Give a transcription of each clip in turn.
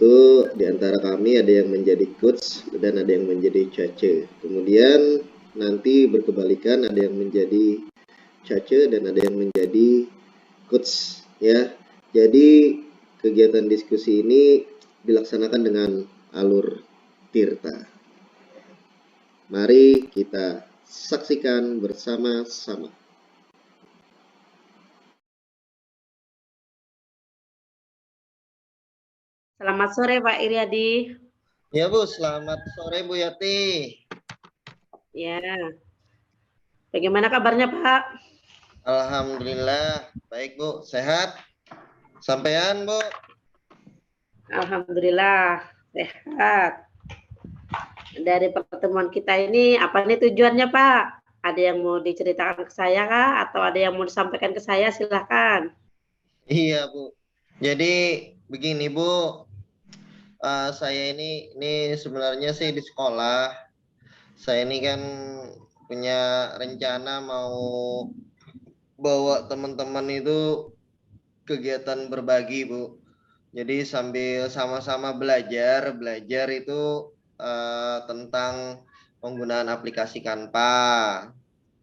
itu di antara kami ada yang menjadi coach dan ada yang menjadi cace. Kemudian nanti berkebalikan, ada yang menjadi cace dan ada yang menjadi coach ya. Jadi kegiatan diskusi ini dilaksanakan dengan alur tirta. Mari kita saksikan bersama-sama. Selamat sore Pak Iriadi. Ya Bu, selamat sore Bu Yati. Ya, bagaimana kabarnya Pak? Alhamdulillah, baik Bu, sehat. Sampean Bu? Alhamdulillah, sehat. Dari pertemuan kita ini, apa nih tujuannya Pak? Ada yang mau diceritakan ke saya kah? Atau ada yang mau disampaikan ke saya? Silahkan. Iya Bu, jadi begini Bu, saya ini sebenarnya sih di sekolah. Saya ini kan punya rencana mau bawa teman-teman itu kegiatan berbagi Bu. Jadi sambil sama-sama belajar itu tentang penggunaan aplikasi Canva.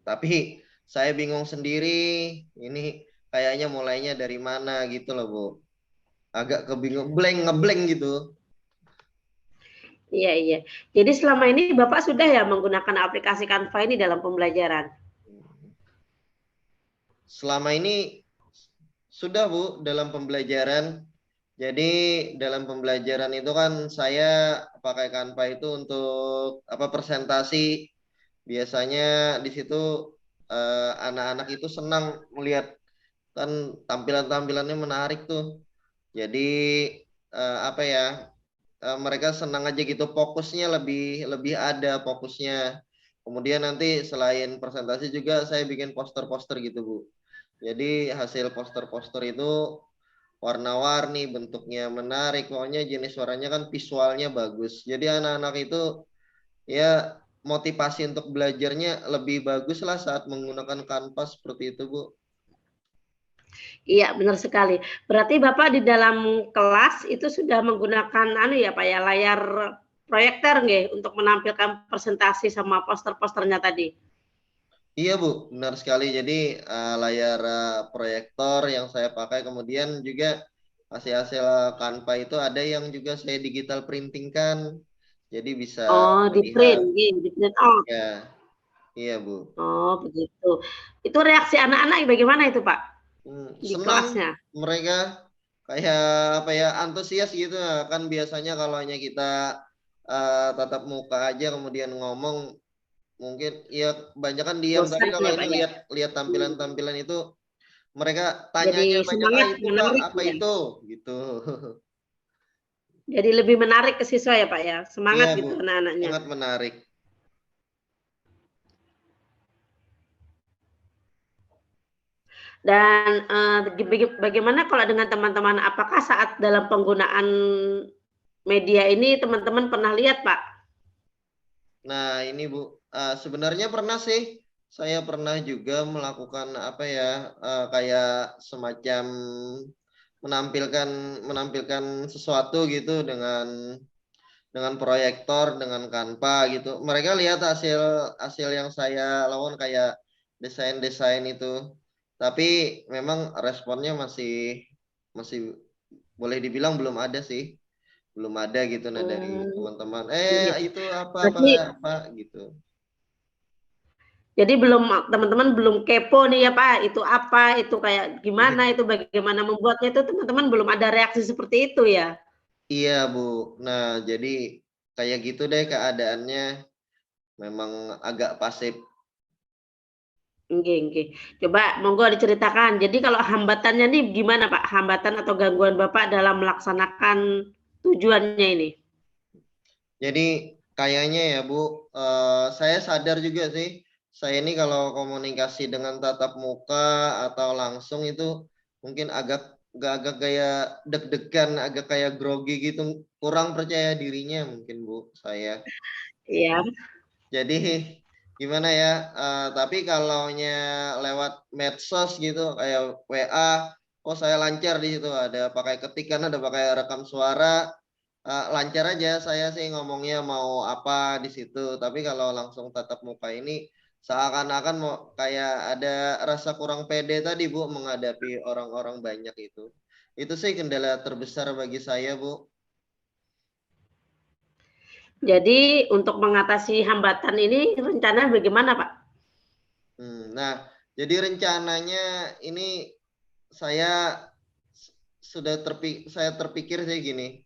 Tapi saya bingung sendiri, ini kayaknya mulainya dari mana gitu loh Bu. Agak kebingung, ngeblank gitu. Iya, iya. Jadi selama ini Bapak sudah ya menggunakan aplikasi Canva ini dalam pembelajaran? Selama ini sudah Bu dalam pembelajaran. Jadi dalam pembelajaran itu kan saya pakai Canva itu untuk apa presentasi. Biasanya di situ anak-anak itu senang melihat kan tampilan-tampilannya menarik tuh. Jadi apa ya? Mereka senang aja gitu fokusnya lebih lebih ada fokusnya. Kemudian nanti selain presentasi juga saya bikin poster-poster gitu Bu. Jadi hasil poster-poster itu warna-warni, bentuknya menarik, pokoknya jenis warnanya kan visualnya bagus. Jadi anak-anak itu ya motivasi untuk belajarnya lebih bagus lah saat menggunakan kanvas seperti itu Bu. Iya, benar sekali. Berarti Bapak di dalam kelas itu sudah menggunakan anu ya, Pak ya, layar proyektor nggih untuk menampilkan presentasi sama poster-posternya tadi? Iya Bu, benar sekali. Jadi layar proyektor yang saya pakai, kemudian juga hasil-hasil Canva itu ada yang juga saya digital printing kan. Jadi bisa Oh, melihat. di print out. Ya, iya Bu. Oh, begitu. Itu reaksi anak-anak bagaimana itu, Pak, di Senang kelasnya? mereka kayak apa ya antusias gitu ya. Kan biasanya kalau hanya kita tatap muka aja kemudian ngomong mungkin ya banyak kan diam, tapi Bosan kalau ya, ini Pak ya? lihat lihat Hmm. tampilan-tampilan itu mereka Jadi tanyanya banyak, semangat, itu Kak menarik apa ya? itu gitu. Jadi lebih menarik ke siswa ya, Pak ya? Iya Semangat Bu, gitu anak-anaknya. sangat menarik. Dan, bagaimana kalau dengan teman-teman? Apakah saat dalam penggunaan media ini teman-teman pernah lihat, Pak? Nah ini Bu, sebenarnya pernah sih saya pernah juga melakukan apa ya kayak semacam menampilkan menampilkan sesuatu gitu dengan proyektor, dengan Canva gitu. Mereka lihat hasil hasil yang saya lakukan kayak desain-desain itu. Tapi memang responnya masih masih boleh dibilang belum ada sih. Belum ada gitu nah dari Mmm, teman-teman. iya. Itu apa Berarti apa gitu. jadi teman-teman belum kepo nih ya, Pak, itu apa, itu kayak gimana, itu bagaimana membuatnya itu teman-teman belum ada reaksi seperti itu ya? Iya, Bu. Nah, jadi kayak gitu deh keadaannya. Memang agak pasif. Nggih, nggih. Coba monggo diceritakan. Jadi kalau hambatannya nih gimana, Pak? Hambatan atau gangguan Bapak dalam melaksanakan tujuannya ini? Jadi kayaknya ya Bu, saya sadar juga sih, saya ini kalau komunikasi dengan tatap muka atau langsung itu mungkin agak kayak deg-degan, agak kayak grogi gitu, kurang percaya dirinya mungkin Bu, saya. Iya. Jadi gimana ya, tapi kalaunya lewat medsos gitu kayak WA, oh saya lancar di situ, ada pakai ketikan, ada pakai rekam suara. lancar aja, saya sih ngomongnya mau apa di situ. Tapi kalau langsung tatap muka ini seakan-akan mau kayak ada rasa kurang pede tadi Bu menghadapi orang-orang banyak itu. Itu sih kendala terbesar bagi saya Bu. Jadi untuk mengatasi hambatan ini rencana bagaimana Pak? Nah, jadi rencananya ini saya saya terpikir sih gini,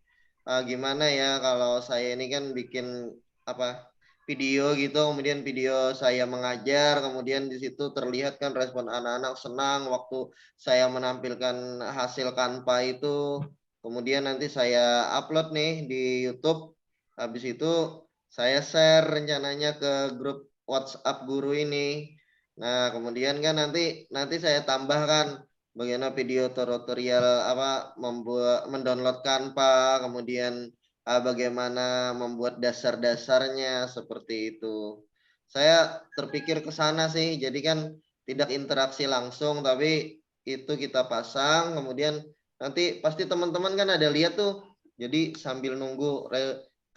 gimana ya kalau saya ini kan bikin apa video gitu, kemudian video saya mengajar, kemudian di situ terlihat kan respon anak-anak senang waktu saya menampilkan hasil Canva itu, kemudian nanti saya upload nih di YouTube, habis itu saya share rencananya ke grup WhatsApp guru ini. Nah, kemudian kan nanti nanti saya tambahkan bagaimana video tutorial apa membuat mendownload Canva, kemudian bagaimana membuat dasar-dasarnya seperti itu. Saya terpikir ke sana sih, jadi kan tidak interaksi langsung, tapi itu kita pasang, kemudian nanti pasti teman-teman kan ada lihat tuh, jadi sambil nunggu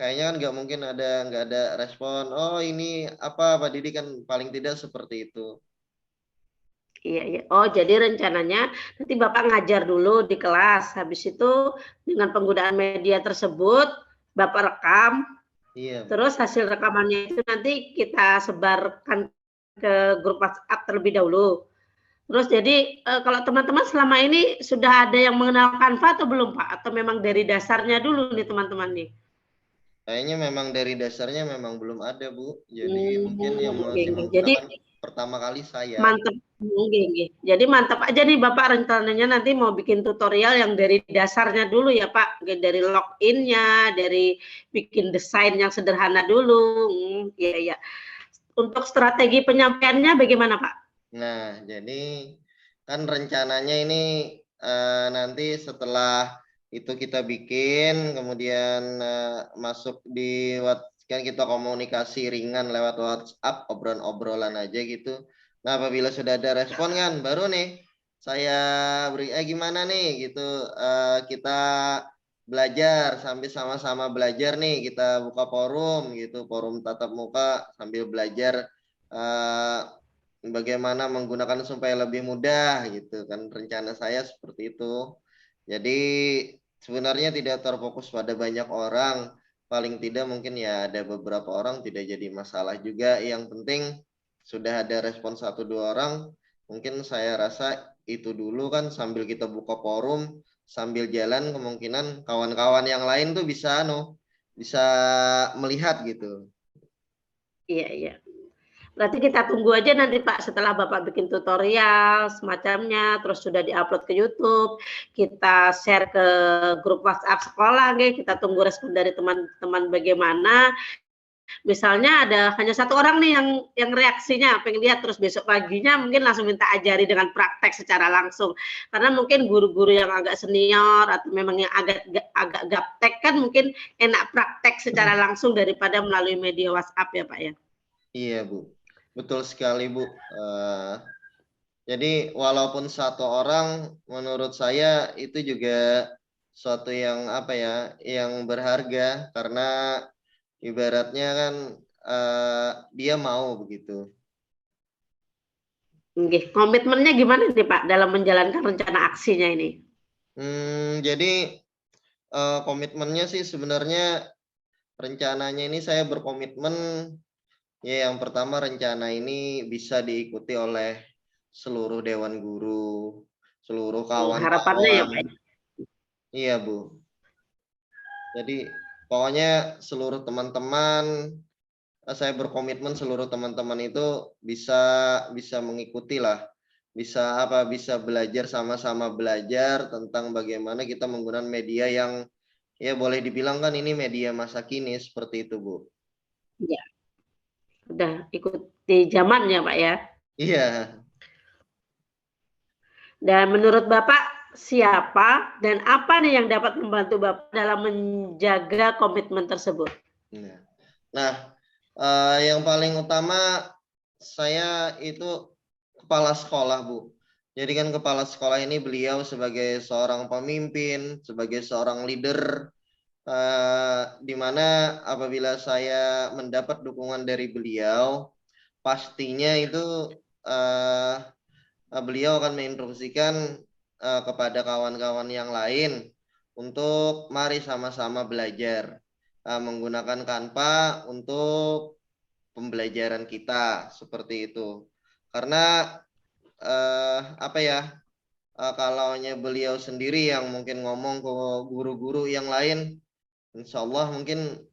kayaknya kan nggak ada respon. Oh ini apa Pak Didi kan paling tidak seperti itu. Iya, iya. Oh, jadi rencananya nanti Bapak ngajar dulu di kelas, habis itu dengan penggunaan media tersebut Bapak rekam, Iya, Bu. terus hasil rekamannya itu nanti kita sebarkan ke grup WhatsApp terlebih dahulu. Terus jadi kalau teman-teman selama ini sudah ada yang mengenal Canva atau belum Pak? Atau memang dari dasarnya dulu nih teman-teman nih? Kayaknya memang dari dasarnya memang belum ada, Bu. Jadi mungkin yang Oke, masih oke. Jadi menggunakan pertama kali saya. mantep, nggih, nggih. Jadi mantap aja nih Bapak rencananya nanti mau bikin tutorial yang dari dasarnya dulu ya Pak, dari login-nya, dari bikin desain yang sederhana dulu. Iya, iya. Untuk strategi penyampaiannya bagaimana Pak? Nah, jadi kan rencananya ini nanti setelah itu kita bikin, kemudian masuk di kan kita komunikasi ringan lewat WhatsApp, obrolan-obrolan aja gitu. Nah, apabila sudah ada respon kan, baru nih saya beri gimana nih gitu, kita belajar sambil sama-sama belajar nih, kita buka forum gitu, forum tatap muka sambil belajar eh, bagaimana menggunakan supaya lebih mudah gitu kan, rencana saya seperti itu. Jadi sebenarnya tidak terfokus pada banyak orang, paling tidak mungkin ya ada beberapa orang tidak jadi masalah juga, yang penting sudah ada respon satu dua orang, mungkin saya rasa itu dulu kan, sambil kita buka forum sambil jalan kemungkinan kawan-kawan yang lain tuh bisa bisa melihat gitu. Iya, iya. Berarti kita tunggu aja nanti Pak setelah Bapak bikin tutorial semacamnya, terus sudah diupload ke YouTube, kita share ke grup WhatsApp sekolah, kita tunggu respon dari teman-teman bagaimana. Misalnya ada hanya satu orang nih yang reaksinya pengen lihat, terus besok paginya mungkin langsung minta ajari dengan praktek secara langsung. Karena mungkin guru-guru yang agak senior atau memang yang agak agak gaptek kan mungkin enak praktek secara langsung daripada melalui media WhatsApp ya Pak ya. Iya Bu, betul sekali Bu. Jadi walaupun satu orang, menurut saya itu juga suatu yang apa ya, yang berharga karena ibaratnya kan dia mau begitu. Nggih, komitmennya gimana nih Pak dalam menjalankan rencana aksinya ini? Jadi komitmennya sih sebenarnya rencananya ini saya berkomitmen ya, yang pertama rencana ini bisa diikuti oleh seluruh dewan guru, seluruh Harapannya ya kawan-kawan. Pak ya? Iya Bu. Jadi pokoknya seluruh teman-teman, saya berkomitmen seluruh teman-teman itu bisa bisa mengikuti lah, bisa apa, bisa belajar sama-sama belajar tentang bagaimana kita menggunakan media yang ya boleh dibilang kan ini media masa kini seperti itu Bu. Iya, udah ikuti zaman ya Pak ya. Iya. Dan menurut Bapak siapa dan apa nih yang dapat membantu Bapak dalam menjaga komitmen tersebut? Nah, nah, yang paling utama saya itu kepala sekolah, Bu. Jadi kan kepala sekolah ini beliau sebagai seorang pemimpin, sebagai seorang leader, dimana apabila saya mendapat dukungan dari beliau, pastinya itu beliau akan menginstruksikan kepada kawan-kawan yang lain untuk mari sama-sama belajar menggunakan Canva untuk pembelajaran kita seperti itu. Karena apa ya? Kalaunya beliau sendiri yang mungkin ngomong ke guru-guru yang lain, insya Allah mungkin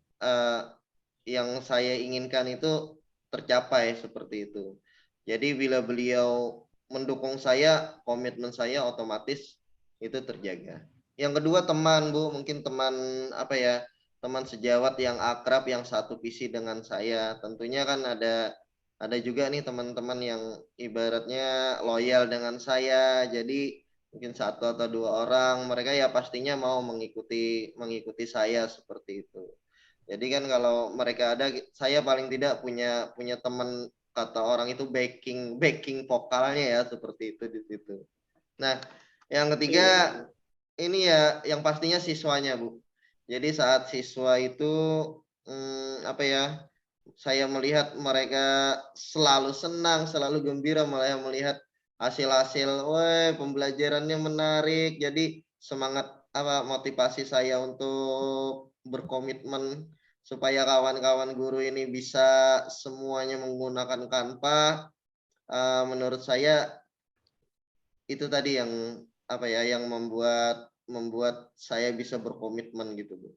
yang saya inginkan itu tercapai seperti itu. Jadi bila beliau mendukung saya, komitmen saya otomatis itu terjaga. Yang kedua teman Bu, mungkin teman apa ya, teman sejawat yang akrab, yang satu visi dengan saya. Tentunya kan ada juga nih teman-teman yang ibaratnya loyal dengan saya. Jadi mungkin satu atau dua orang, mereka ya pastinya mau mengikuti saya seperti itu. Jadi kan kalau mereka ada, saya paling tidak punya teman, kata orang itu backing vokalnya ya seperti itu di situ. Nah, yang ketiga ini ya yang pastinya siswanya Bu. Jadi saat siswa itu apa ya? Saya melihat mereka selalu senang, selalu gembira, malah melihat hasil-hasil, wah pembelajarannya menarik. Jadi semangat apa motivasi saya untuk berkomitmen supaya kawan-kawan guru ini bisa semuanya menggunakan Canva. Menurut saya itu tadi yang apa ya yang membuat saya bisa berkomitmen gitu Bu.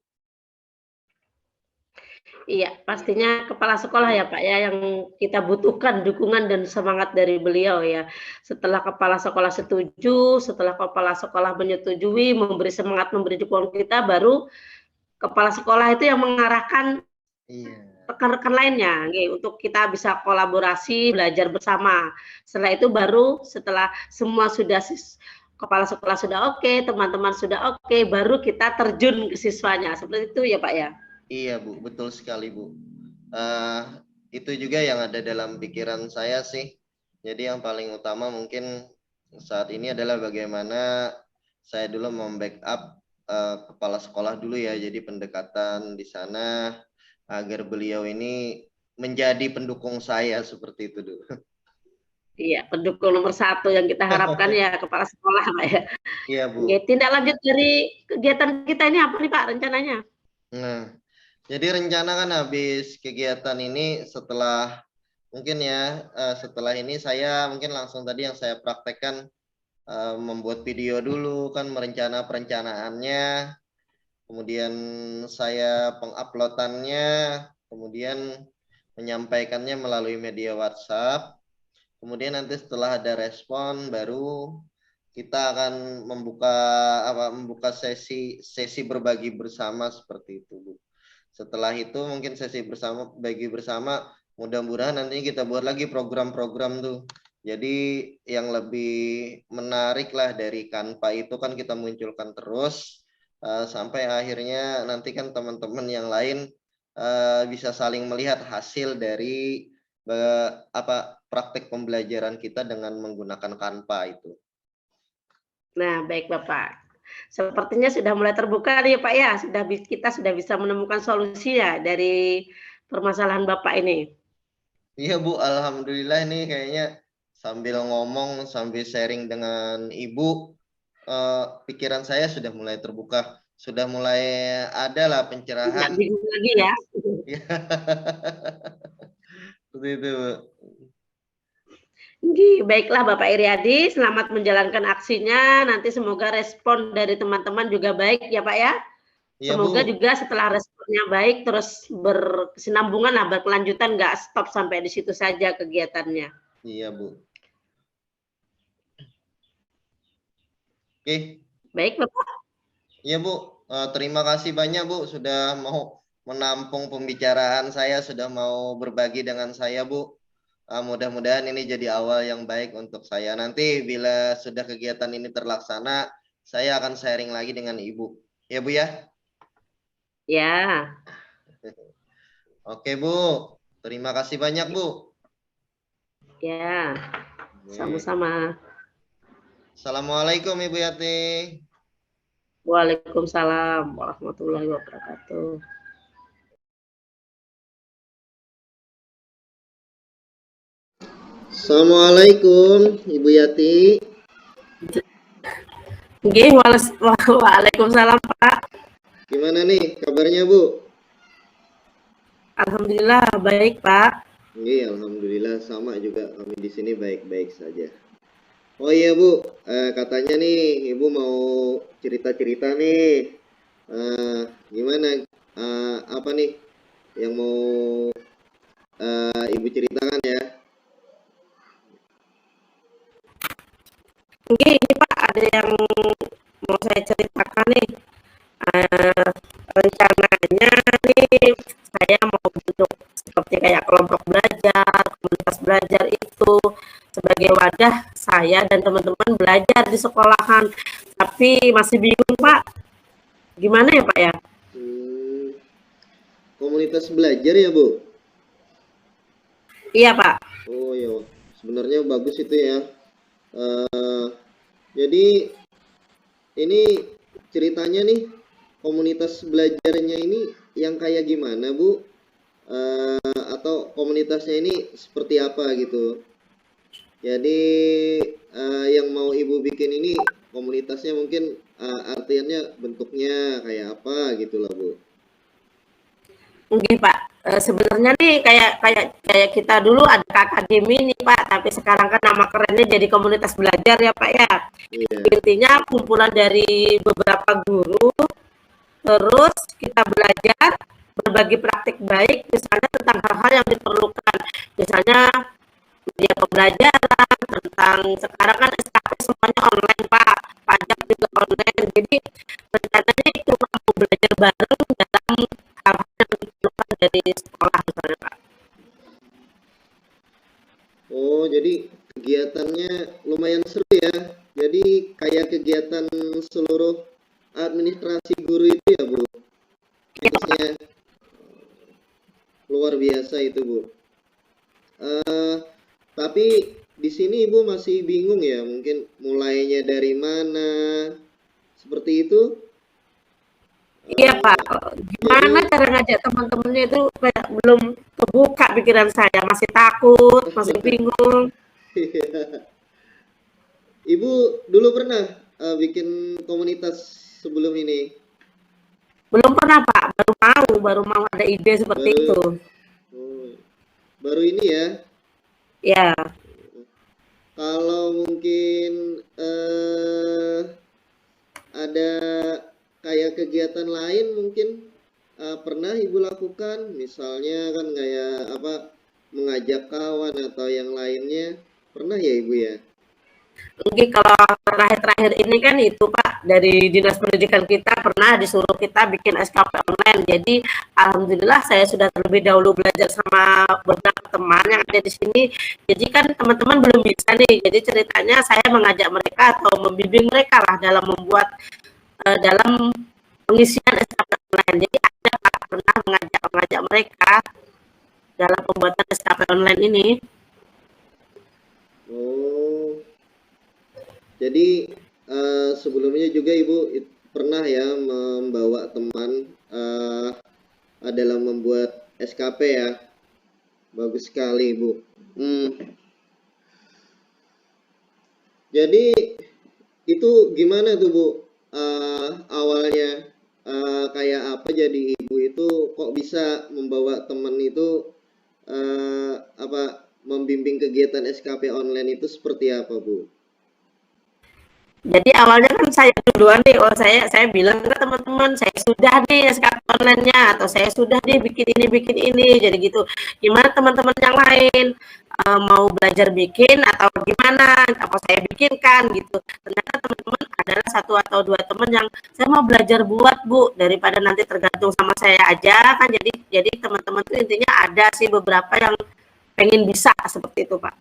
Iya, pastinya kepala sekolah ya Pak ya, yang kita butuhkan dukungan dan semangat dari beliau ya. Setelah kepala sekolah setuju, setelah kepala sekolah menyetujui, memberi semangat, memberi dukungan kita, baru kepala sekolah itu yang mengarahkan Iya. rekan-rekan lainnya untuk kita bisa kolaborasi, belajar bersama. Setelah itu baru setelah semua sudah kepala sekolah sudah oke, teman-teman sudah oke, baru kita terjun ke siswanya. Seperti itu ya Pak ya. Iya Bu, betul sekali Bu. Itu juga yang ada dalam pikiran saya sih. Jadi yang paling utama mungkin saat ini adalah bagaimana saya dulu membackup kepala sekolah dulu ya. Jadi pendekatan di sana agar beliau ini menjadi pendukung saya seperti itu dulu. Iya, pendukung nomor satu yang kita harapkan ya kepala sekolah Pak ya. Iya Oke, Bu. tindak lanjut dari kegiatan kita ini apa nih Pak rencananya? Nah, jadi rencana kan habis kegiatan ini setelah mungkin ya setelah ini saya mungkin langsung tadi yang saya praktekkan membuat video dulu kan perencanaannya, kemudian saya penguploadannya, kemudian menyampaikannya melalui media WhatsApp, kemudian nanti setelah ada respon baru kita akan membuka sesi berbagi bersama seperti itu Bu. Setelah itu mungkin sesi bagi bersama, mudah-mudahan nantinya kita buat lagi program-program tuh. Jadi yang lebih menarik lah dari Canva itu kan kita munculkan terus sampai akhirnya nanti kan teman-teman yang lain bisa saling melihat hasil dari praktek pembelajaran kita dengan menggunakan Canva itu. Nah, baik Bapak. Sepertinya sudah mulai terbuka nih Pak ya, kita sudah bisa menemukan solusi ya dari permasalahan Bapak ini. Iya Bu, alhamdulillah nih kayaknya sambil ngomong, sambil sharing dengan Ibu, pikiran saya sudah mulai terbuka, sudah mulai ada lah Tidak pencerahan. bingung lagi ya. Seperti itu Bu. Baiklah Bapak Iriadi, selamat menjalankan aksinya. Nanti semoga respon dari teman-teman juga baik ya Pak ya. Iya Semoga Bu, juga setelah responnya baik, terus berkesinambungan lah, berkelanjutan, nggak stop sampai di situ saja kegiatannya. iya Bu. Oke, Baik Bapak. iya Bu. Terima kasih banyak Bu sudah mau menampung pembicaraan saya, sudah mau berbagi dengan saya Bu. Mudah-mudahan ini jadi awal yang baik untuk saya. Nanti bila sudah kegiatan ini terlaksana, saya akan sharing lagi dengan Ibu. Ya Bu ya? Ya, Oke Bu, terima kasih banyak Bu. ya, Oke. sama-sama. Assalamualaikum Ibu Yati. Waalaikumsalam warahmatullahi wabarakatuh. Assalamualaikum, Ibu Yati. Nggih, waalaikumsalam, Pak. Gimana nih kabarnya, Bu? Alhamdulillah baik, Pak. Iya, alhamdulillah sama juga kami di sini baik-baik saja. Oh iya, Bu, katanya nih Ibu mau cerita-cerita nih. Gimana? Apa nih yang mau Ibu ceritakan ya? Nggih, ini Pak ada yang mau saya ceritakan nih. Eh, Rencananya nih saya mau bentuk seperti kayak kelompok belajar, komunitas belajar itu sebagai wadah saya dan teman-teman belajar di sekolahan. Tapi masih bingung, Pak. Gimana ya, Pak ya? Hmm, komunitas belajar ya, Bu? Iya, Pak. Oh iya, sebenarnya bagus itu ya. Eh, jadi ini ceritanya nih komunitas belajarnya ini yang kayak gimana, Bu? Atau komunitasnya ini seperti apa gitu? Jadi yang mau Ibu bikin ini komunitasnya mungkin artiannya bentuknya kayak apa gitu lah, Bu. Nggih, Pak. Sebenarnya nih kayak kayak kayak kita dulu ada KKDMI nih, Pak, tapi sekarang kan nama kerennya jadi komunitas belajar ya, Pak, ya. Iya. Intinya kumpulan dari beberapa guru, terus kita belajar, berbagi praktik baik, misalnya tentang hal-hal yang diperlukan. Misalnya media pembelajaran, tentang sekarang kan SKP semuanya online, Pak, pajak juga online. Jadi rencananya itu mau belajar bareng dalam hal-hal yang diperlukan dari sekolah misalnya, Pak. Oh, jadi kegiatannya lumayan seru ya. Jadi kayak kegiatan seluruh administrasi guru itu ya, Bu. Iya, Jenisnya Pak. luar biasa itu, Bu. Eh, tapi di sini Ibu masih bingung ya, mungkin mulainya dari mana, seperti itu. Iya, Pak. Eh, Gimana jadi cara ngajak teman-temannya itu kayak belum kebuka pikiran saya, masih takut, masih bingung. Ibu dulu pernah bikin komunitas sebelum ini, Belum pernah, Pak, baru mau ada ide seperti baru itu. oh, baru ini ya. Ya, Kalau mungkin ada kayak kegiatan lain mungkin pernah Ibu lakukan, misalnya kan kayak apa mengajak kawan atau yang lainnya, pernah ya Ibu ya? mungkin kalau terakhir-terakhir ini kan itu Pak, dari Dinas Pendidikan kita pernah disuruh kita bikin SKP online. Jadi alhamdulillah saya sudah terlebih dahulu belajar sama beberapa teman yang ada di sini. Jadi kan teman-teman belum bisa nih. Jadi ceritanya saya mengajak mereka atau membimbing mereka lah dalam membuat dalam pengisian SKP online. Jadi ada Pak pernah mengajak mereka dalam pembuatan SKP online ini. Oh, jadi sebelumnya juga Ibu pernah ya membawa teman dalam membuat SKP ya. Bagus sekali Ibu. Hmm, jadi itu gimana tuh Bu? Awalnya kayak apa jadi ibu itu kok bisa membawa teman itu apa membimbing kegiatan SKP online itu seperti apa Bu? Jadi awalnya kan saya duluan nih, oh saya bilang ke teman-teman, saya sudah nih SKP online-nya atau saya sudah nih bikin ini, jadi gitu. Gimana teman-teman yang lain mau belajar bikin atau gimana? Apa saya bikinkan gitu. Ternyata teman-teman adalah satu atau dua teman yang saya mau belajar buat Bu daripada nanti tergantung sama saya aja kan. Jadi teman-teman itu intinya ada sih beberapa yang pengen bisa seperti itu Pak.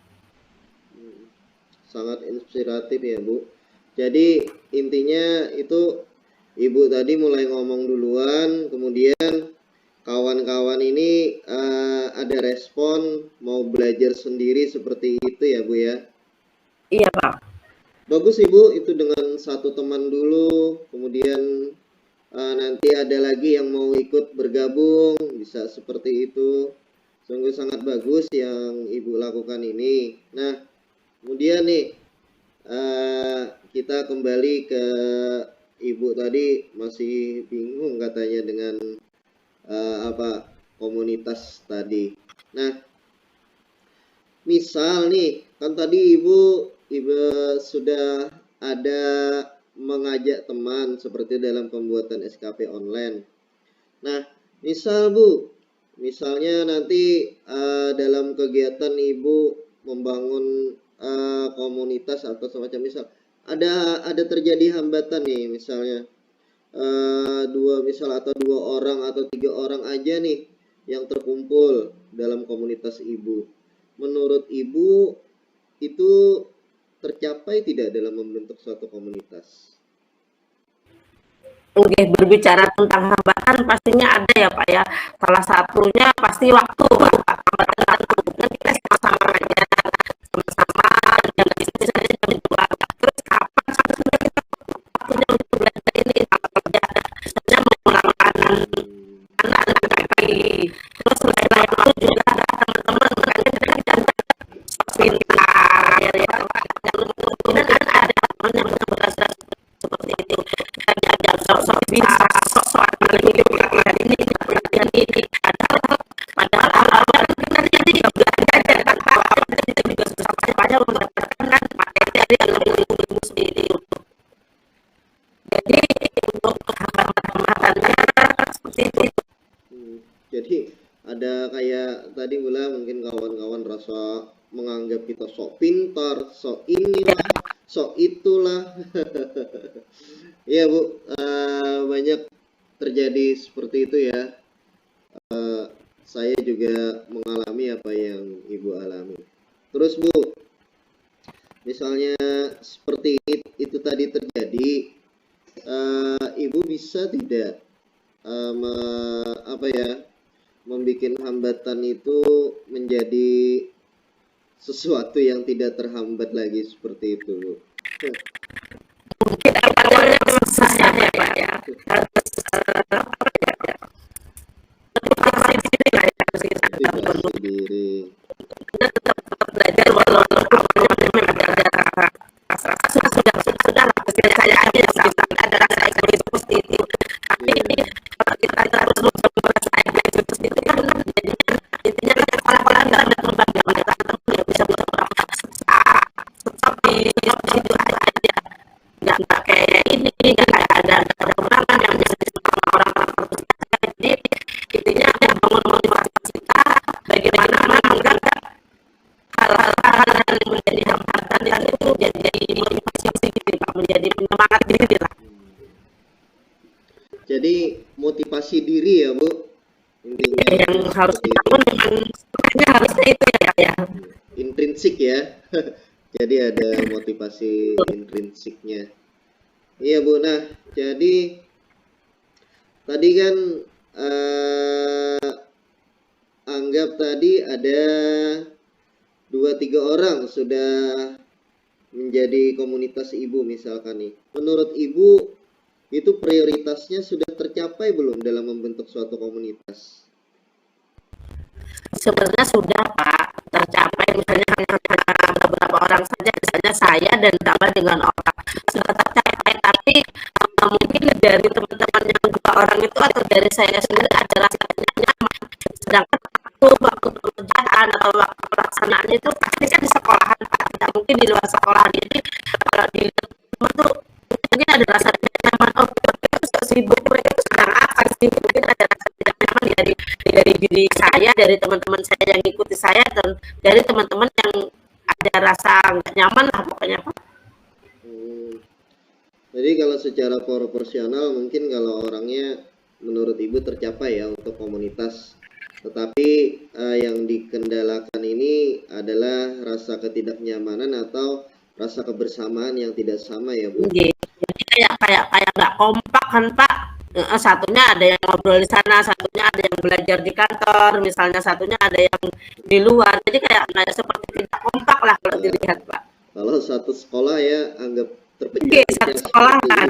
Sangat inspiratif ya Bu. Jadi intinya itu Ibu tadi mulai ngomong duluan, kemudian kawan-kawan ini ada respon mau belajar sendiri seperti itu ya Bu ya. Iya Pak. Bagus Ibu itu dengan satu teman dulu, kemudian nanti ada lagi yang mau ikut bergabung, bisa seperti itu. Sungguh sangat bagus yang Ibu lakukan ini. Nah, kemudian nih kita kembali ke Ibu tadi masih bingung katanya dengan apa komunitas tadi. Nah, misal nih kan tadi Ibu sudah ada mengajak teman seperti dalam pembuatan SKP online. Nah, misal Bu, misalnya nanti dalam kegiatan Ibu membangun komunitas atau semacam misal ada terjadi hambatan nih misalnya misal atau 2 orang atau 3 orang aja nih yang terkumpul dalam komunitas Ibu. Menurut Ibu itu tercapai tidak dalam membentuk suatu komunitas? Oke, berbicara tentang hambatan pastinya ada ya Pak ya. Salah satunya pasti waktu Pak. Hambatan waktu kan kita sama-sama aja, sama-sama jaga bisnis aja jam 2. Terus kapan sebetulnya kita waktunya untuk belajar ini kalau kerja misalnya memulangkan anak-anak pagi. Terus selain itu juga ada teman-teman makanya kita jangan pintar ya kemudian ada teman yang berasa seperti itu ada sosok bisa sosok apalagi ini ini padahal awal kita jadi nggak belajar aja tanpa kita juga susah payah mendapatkan kan materi yang ilmu sendiri jadi untuk hambatan-hambatannya seperti itu. Jadi ada kayak tadi mungkin kawan-kawan rasa menganggap kita sok pintar, sok inilah, sok itulah. Iya Bu, banyak terjadi seperti itu ya. Saya juga mengalami apa yang Ibu alami. Terus Bu, misalnya seperti itu tadi terjadi, Ibu bisa tidak membuat hambatan itu menjadi sesuatu yang tidak terhambat lagi seperti itu Bu? Mungkin awalnya memang susah ya Pak ya. Kita tetap belajar walaupun awalnya memang ada rasa sudah saya aja sampai ada rasa egois seperti itu. Tapi kalau kita terus merasa egois seperti itu kan jadi intinya sekolah-sekolah nggak ada kembang kita nggak bisa tetap di situ aja. Nggak kayak ini nggak kayak ada kekurangan yang bisa disebut orang-orang tertentu. Jadi intinya bangun motivasi kita bagaimana menganggap hal-hal yang menjadi hambatan itu jadi motivasi gitu Pak, menjadi penyemangat diri lah. Jadi motivasi diri ya Bu intinya yang harus dibangun memang sebenarnya harusnya itu ya intrinsik ya. Jadi ada motivasi intrinsiknya. Iya Bu. Nah jadi tadi kan anggap tadi ada 2-3 orang sudah menjadi komunitas Ibu misalkan nih. Menurut Ibu itu prioritasnya sudah tercapai belum dalam membentuk suatu komunitas? Sebenarnya sudah Pak, tercapai misalnya hanya beberapa orang saja, misalnya saya dan tambah dengan orang sudah tercapai, tapi mungkin dari teman-teman yang 2 orang itu atau dari saya sendiri ada rasanya nyaman, sedangkan waktu pekerjaan atau waktu pelaksanaannya itu pasti kan di sekolahan Pak, tidak mungkin di luar sekolahan. Jadi kalau di teman tuh misalnya ada rasa nyaman, oh mereka tuh sibuk, mereka tuh sedang apa sih, mungkin ada rasa tidak nyaman dari diri saya, dari teman-teman saya yang ikuti saya, dan dari teman-teman yang ada rasa nggak nyaman lah pokoknya Pak. Jadi kalau secara proporsional mungkin kalau orangnya menurut Ibu tercapai ya untuk komunitas, tetapi yang dikendalakan ini adalah rasa ketidaknyamanan atau rasa kebersamaan yang tidak sama ya Bu. Jadi kayak nggak kompak kan Pak. Satunya ada yang ngobrol di sana, satunya ada yang belajar di kantor, misalnya satunya ada yang di luar. Jadi kayak seperti tidak kompak lah kalau dilihat Pak. Kalau satu sekolah ya anggap terpecah satu sekolahan.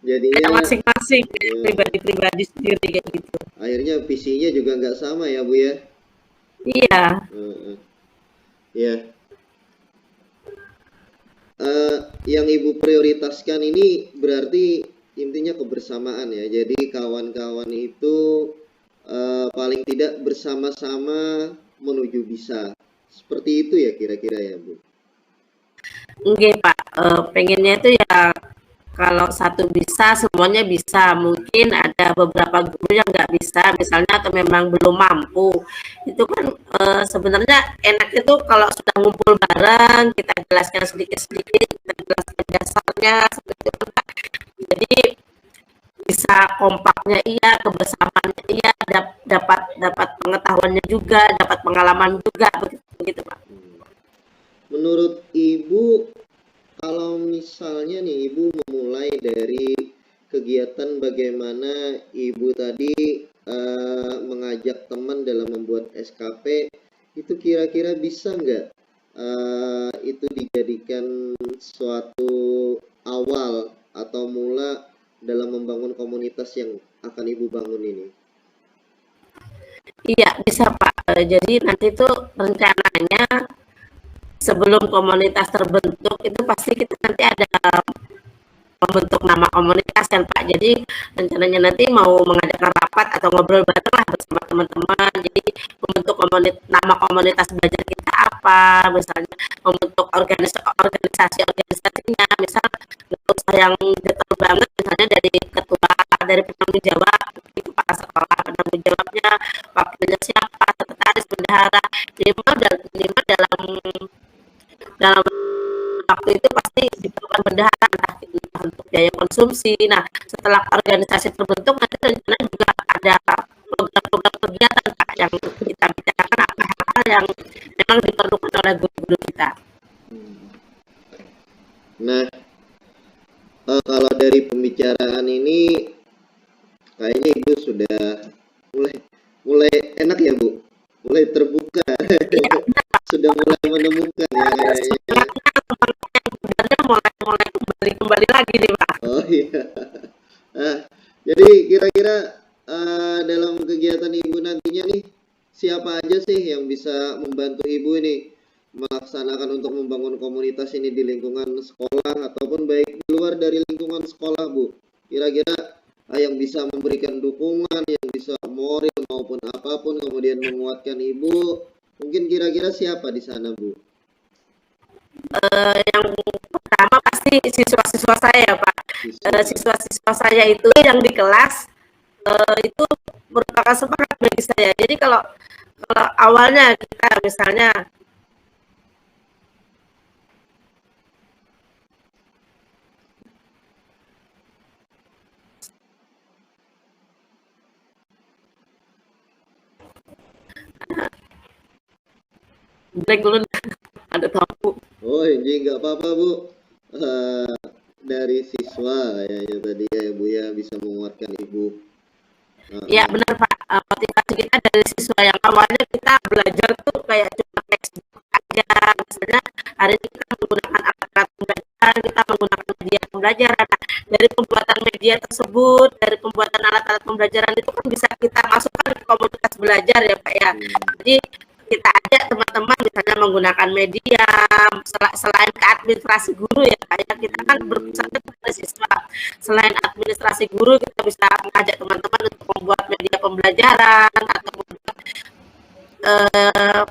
Kayak Jadinya masing-masing, kayak eh, pribadi-pribadi sendiri kayak gitu. akhirnya visinya juga nggak sama ya Bu ya. Iya, Eh, ya, eh, yang Ibu prioritaskan ini berarti intinya kebersamaan ya. Jadi kawan-kawan itu paling tidak bersama-sama menuju bisa. Seperti itu ya kira-kira ya Bu. enggak Pak, pengennya itu ya kalau satu bisa, semuanya bisa. Mungkin ada beberapa guru yang nggak bisa, misalnya atau memang belum mampu. Itu kan sebenarnya enak itu kalau sudah ngumpul bareng, kita jelaskan sedikit-sedikit, kita jelaskan dasarnya, seperti itu, Pak. Jadi bisa kompaknya iya, kebersamaannya iya, dapat dapat pengetahuannya juga, dapat pengalaman juga, begitu, begitu Pak. Menurut Ibu, kalau misalnya nih Ibu memulai dari kegiatan bagaimana Ibu tadi mengajak teman dalam membuat SKP, itu kira-kira bisa nggak itu dijadikan suatu awal atau mula dalam membangun komunitas yang akan Ibu bangun ini? Iya bisa Pak. Jadi nanti tuh rencananya sebelum komunitas terbentuk itu pasti kita nanti ada membentuk nama komunitas kan Pak. Jadi rencananya nanti mau mengadakan rapat atau ngobrol bareng lah bersama teman-teman. Jadi membentuk nama komunitas belajar kita apa, misalnya membentuk organisasinya, misal nggak usah yang detail banget, misalnya dari ketua, dari penanggung jawab, itu Pak sekolah penanggung jawabnya, wakilnya siapa, sekretaris, bendahara, minimal dalam dalam waktu itu pasti diperlukan bendahara entah untuk biaya konsumsi. Nah, setelah organisasi terbentuk nanti rencana juga ada program-program kegiatan Pak yang kita bicarakan apa hal yang memang diperlukan oleh guru-guru kita. Nah, kalau dari pembicaraan ini kayaknya Ibu sudah mulai mulai enak ya Bu, mulai terbuka, Iya, sudah mulai menemukan ya kayaknya. semangatnya sebenarnya mulai mulai kembali lagi nih Pak. Oh iya. Nah, jadi kira-kira dalam kegiatan Ibu nantinya nih, siapa aja sih yang bisa membantu Ibu ini melaksanakan untuk membangun komunitas ini di lingkungan sekolah ataupun baik di luar dari lingkungan sekolah, Bu? Kira-kira yang bisa memberikan dukungan, yang bisa moral maupun apapun, kemudian menguatkan Ibu, mungkin kira-kira siapa di sana, Bu? Yang pertama pasti siswa-siswa saya ya Pak. Siswa. Siswa-siswa saya itu yang di kelas itu merupakan semangat bagi saya. Jadi kalau kalau awalnya kita misalnya break dulu ada tamu. Oh, ini nggak apa-apa, Bu. Eh, dari siswa ya, ya tadi ya, Bu ya bisa menguatkan Ibu. Ya Heeh. benar Pak, motivasi kita dari siswa yang awalnya kita belajar tuh kayak cuma textbook aja, misalnya hari ini kita menggunakan alat-alat pembelajaran, kita menggunakan media pembelajaran. Nah, dari pembuatan media tersebut, dari pembuatan alat-alat pembelajaran itu kan bisa kita masukkan ke komunitas belajar ya Pak ya. Hmm. Jadi kita ajak teman-teman misalnya menggunakan media selain ke administrasi guru ya kayak kita kan berpusatnya pada siswa, selain administrasi guru kita bisa mengajak teman-teman untuk membuat media pembelajaran atau membuat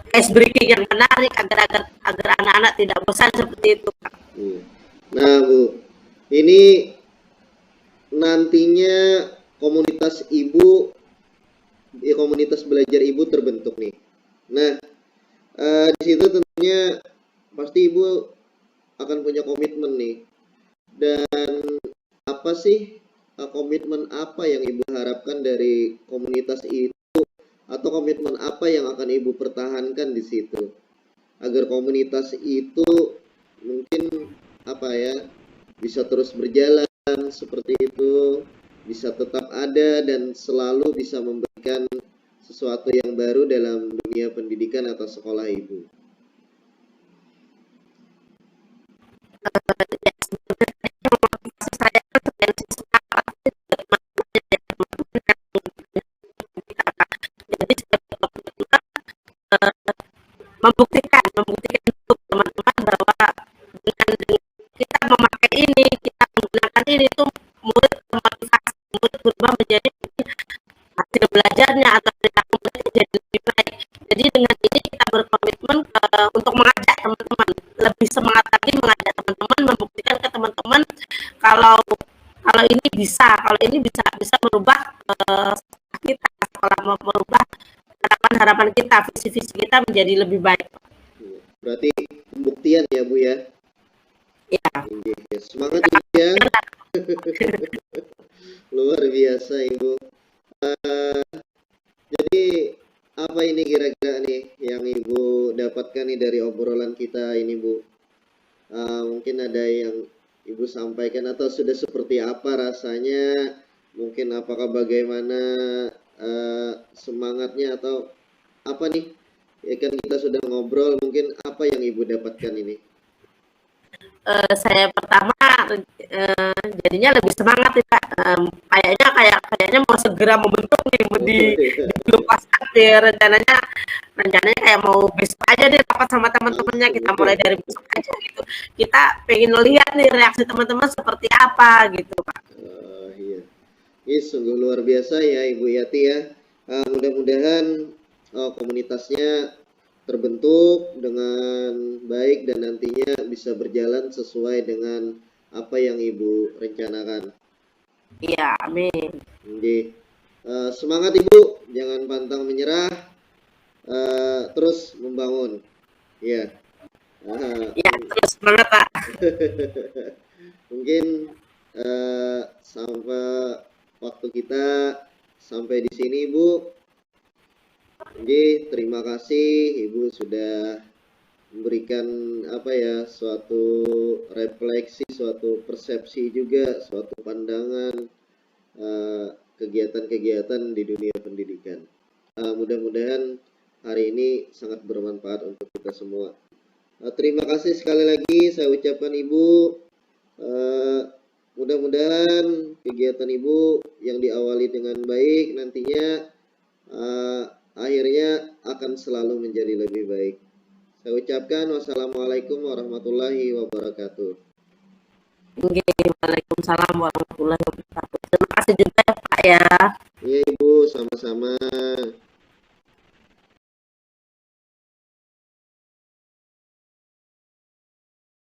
case breaking yang menarik agar anak-anak tidak bosan seperti itu Pak. Iya. Nah, Bu, ini nantinya komunitas Ibu, ya komunitas belajar Ibu terbentuk nih. Nah, di situ tentunya pasti Ibu akan punya komitmen nih. Dan apa sih komitmen apa yang Ibu harapkan dari komunitas itu atau komitmen apa yang akan Ibu pertahankan di situ agar komunitas itu mungkin apa ya bisa terus berjalan seperti itu, bisa tetap ada dan selalu bisa memberikan sesuatu yang baru dalam dunia pendidikan atau sekolah Ibu. Ya, sebenarnya motivasi saya kan selain siswa menjadi hasil belajarnya atau perilaku mereka jadi lebih baik. Jadi dengan ini kita berkomitmen untuk mengajak teman-teman lebih semangat lagi, mengajak teman-teman, membuktikan ke teman-teman kalau kalau ini bisa, bisa merubah kita, kalau merubah harapan-harapan kita, visi-visi kita menjadi lebih baik. Berarti pembuktian ya Bu ya. Ya. Semangat Ibu ya. Luar biasa Ibu. Jadi apa ini kira-kira nih yang Ibu dapatkan nih dari obrolan kita ini Bu? Mungkin ada yang Ibu sampaikan atau sudah seperti apa rasanya? Mungkin apakah bagaimana semangatnya atau apa nih? Ya kan kita sudah ngobrol, mungkin apa yang Ibu dapatkan ini? Saya pertama jadinya lebih semangat ya Pak. Kayaknya mau segera membentuk nih di grup WhatsApp nih, rencananya kayak mau besok aja deh rapat sama teman-temannya, kita mulai dari besok aja gitu. Kita pengen lihat nih reaksi teman-teman seperti apa gitu Pak. Iya. Ini sungguh luar biasa ya Ibu Yati ya. Mudah-mudahan komunitasnya terbentuk dengan baik dan nantinya bisa berjalan sesuai dengan apa yang Ibu rencanakan. Iya, amin. Jadi semangat Ibu, jangan pantang menyerah, terus membangun. Ya. Ya, terus semangat Pak. Mungkin sampai waktu kita sampai di sini Ibu. Jadi terima kasih Ibu sudah memberikan apa ya, suatu refleksi, suatu persepsi juga, suatu pandangan kegiatan-kegiatan di dunia pendidikan. Mudah-mudahan hari ini sangat bermanfaat untuk kita semua. Terima kasih sekali lagi saya ucapkan Ibu. Mudah-mudahan kegiatan Ibu yang diawali dengan baik nantinya akhirnya akan selalu menjadi lebih baik. Saya ucapkan wassalamualaikum warahmatullahi wabarakatuh. Waalaikumsalam warahmatullahi wabarakatuh. Terima kasih juga ya Pak ya. Iya Ibu, sama-sama.